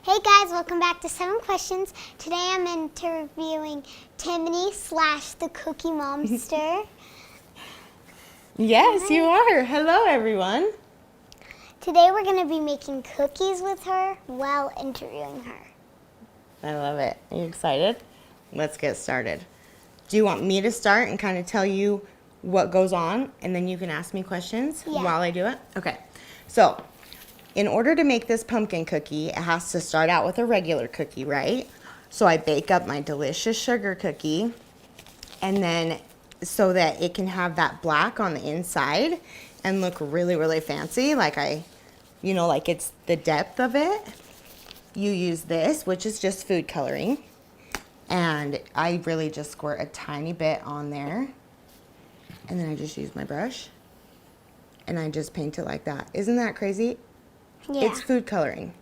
Hey guys, welcome back to 7 Questions. Today I'm interviewing Timanee / the Cookie Momster. Yes, you are. Hello, everyone. Today we're going to be making cookies with her while interviewing her. I love it. Are you excited? Let's get started. Do you want me to start and kind of tell you what goes on, and then you can ask me questions while I do it? Okay. So, in order to make this pumpkin cookie, it has to start out with a regular cookie, right? So I bake up my delicious sugar cookie, and then so that it can have that black on the inside and look really, really fancy, like like it's the depth of it. You use this, which is just food coloring, and I really just squirt a tiny bit on there, and then I just use my brush, and I just paint it like that. Isn't that crazy? Yeah. It's food coloring.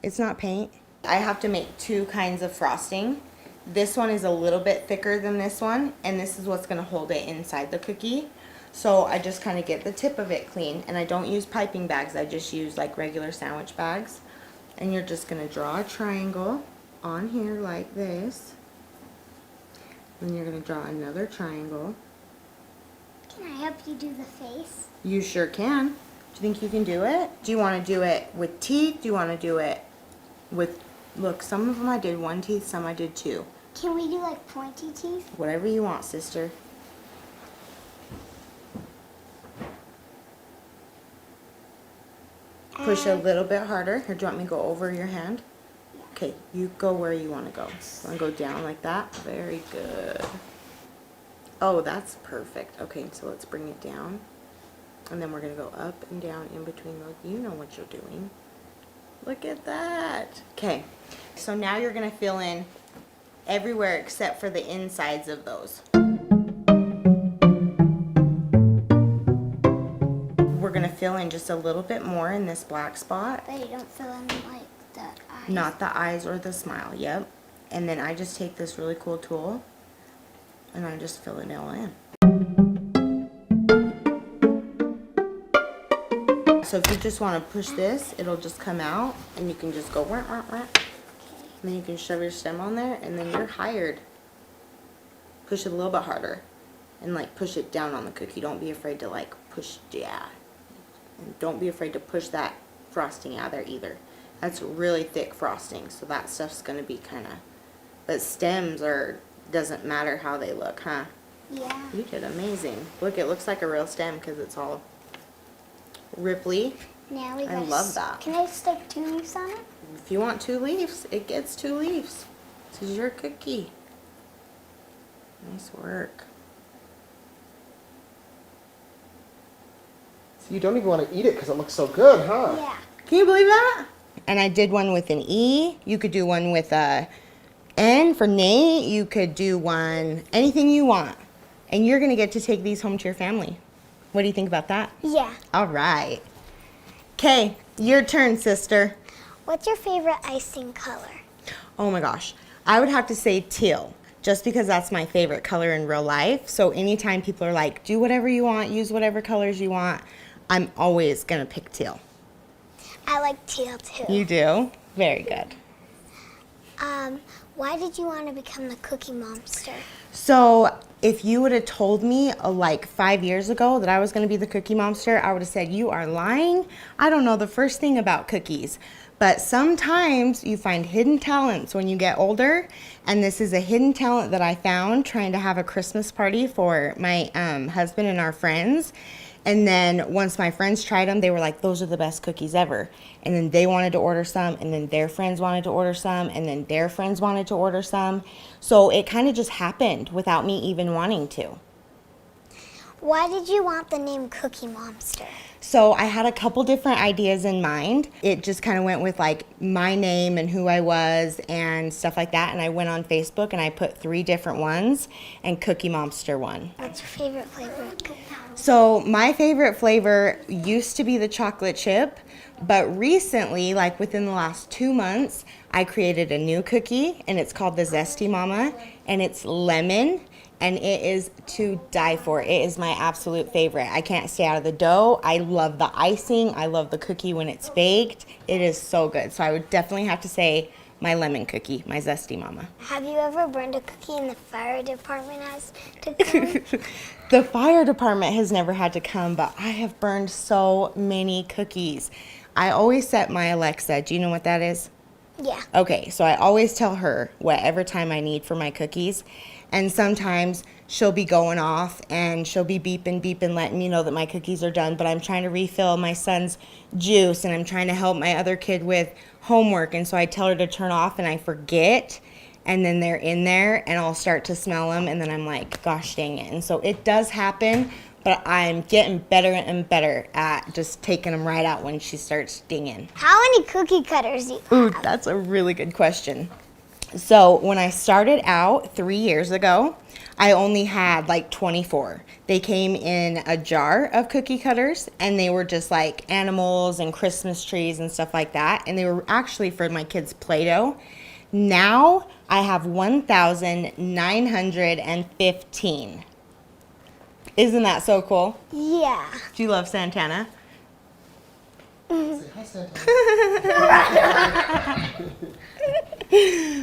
It's not paint. I have to make 2 kinds of frosting. This one is a little bit thicker than this one, and this is what's gonna hold it inside the cookie. So I just kind of get the tip of it clean, and I don't use piping bags. I just use like regular sandwich bags. And you're just gonna draw a triangle on here like this. And you're gonna draw another triangle. Can I help you do the face? You sure can. Do you think you can do it? Do you want to do it with teeth? Do you want to do it with, look, some of them I did 1 tooth, some I did 2. Can we do like pointy teeth? Whatever you want, sister. Push a little bit harder. Here, do you want me to go over your hand? Yeah. Okay, you go where you want to go. You want to go down like that? Very good. Oh, that's perfect. Okay, so let's bring it down. And then we're going to go up and down in between those. You know what you're doing. Look at that. Okay, so now you're going to fill in everywhere except for the insides of those. We're going to fill in just a little bit more in this black spot. But you don't fill in like the eyes. Not the eyes or the smile, yep. And then I just take this really cool tool and I just fill it all in. So if you just want to push this, it'll just come out, and you can just go wah, wah, wah. And then you can shove your stem on there, and then you're hired. Push it a little bit harder, and like push it down on the cookie. Don't be afraid to like push, yeah. And don't be afraid to push that frosting out there either. That's really thick frosting, so that stuff's gonna be kind of, but stems doesn't matter how they look, huh? Yeah. You did amazing. Look, it looks like a real stem because it's all ripply. Now I love that. Can I stick 2 leaves on it? If you want 2 leaves, it gets 2 leaves. This is your cookie. Nice work. So you don't even want to eat it because it looks so good, huh? Yeah. Can you believe that? And I did one with an E. You could do one with a N for Nate. You could do one, anything you want. And you're going to get to take these home to your family. What do you think about that? Yeah. All right. Okay, your turn, sister. What's your favorite icing color? Oh my gosh. I would have to say teal, just because that's my favorite color in real life. So anytime people are like, do whatever you want, use whatever colors you want, I'm always going to pick teal. I like teal too. You do? Very good. Why did you want to become the Cookie Momster? So if you would have told me like 5 years ago that I was going to be the Cookie Momster, I would have said, you are lying. I don't know the first thing about cookies. But sometimes you find hidden talents when you get older. And this is a hidden talent that I found trying to have a Christmas party for my husband and our friends. And then once my friends tried them, they were like, those are the best cookies ever. And then they wanted to order some, and then their friends wanted to order some, and then their friends wanted to order some. So it kind of just happened without me even wanting to. Why did you want the name Cookie Momster? So I had a couple different ideas in mind. It just kind of went with like my name and who I was and stuff like that. And I went on Facebook and I put 3 different ones, and Cookie Momster won. What's your favorite flavor of cookie? So my favorite flavor used to be the chocolate chip, but recently, like within the last 2 months, I created a new cookie, and it's called the Zesty Mama, and it's lemon and it is to die for. It is my absolute favorite. I can't stay out of the dough. I love the icing. I love the cookie when it's baked. It is so good. So I would definitely have to say my lemon cookie, my Zesty Mama. Have you ever burned a cookie and the fire department has to come? The fire department has never had to come, but I have burned so many cookies. I always set my Alexa. Do you know what that is? Yeah. Okay, so I always tell her whatever time I need for my cookies. And sometimes she'll be going off and she'll be beeping, letting me know that my cookies are done. But I'm trying to refill my son's juice and I'm trying to help my other kid with homework. And so I tell her to turn off and I forget. And then they're in there and I'll start to smell them. And then I'm like, gosh dang it. And so it does happen. But I'm getting better and better at just taking them right out when she starts dinging. How many cookie cutters do you have? Ooh, that's a really good question. So when I started out 3 years ago, I only had like 24. They came in a jar of cookie cutters and they were just like animals and Christmas trees and stuff like that. And they were actually for my kids' Play-Doh. Now I have 1,915. Isn't that so cool? Yeah. Do you love Santana? Say hi, Santa.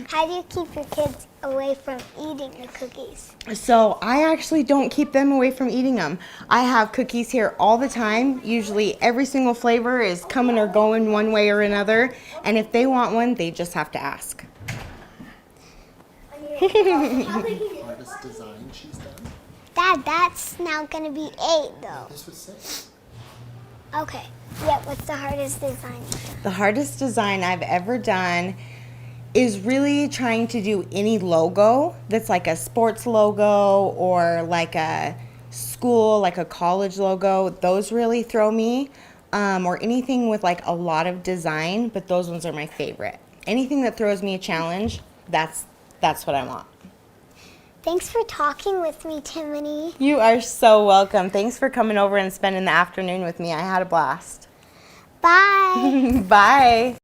How do you keep your kids away from eating the cookies? So I actually don't keep them away from eating them. I have cookies here all the time. Usually every single flavor is coming or going one way or another. And if they want one, they just have to ask. Hardest design she's done. Dad, that's now going to be 8 though. This was 6. Okay. Yeah, what's the hardest design? The hardest design I've ever done is really trying to do any logo that's like a sports logo or like a school, like a college logo. Those really throw me. Or anything with like a lot of design, but those ones are my favorite. Anything that throws me a challenge, that's what I want. Thanks for talking with me, Timanee. You are so welcome. Thanks for coming over and spending the afternoon with me. I had a blast. Bye. Bye.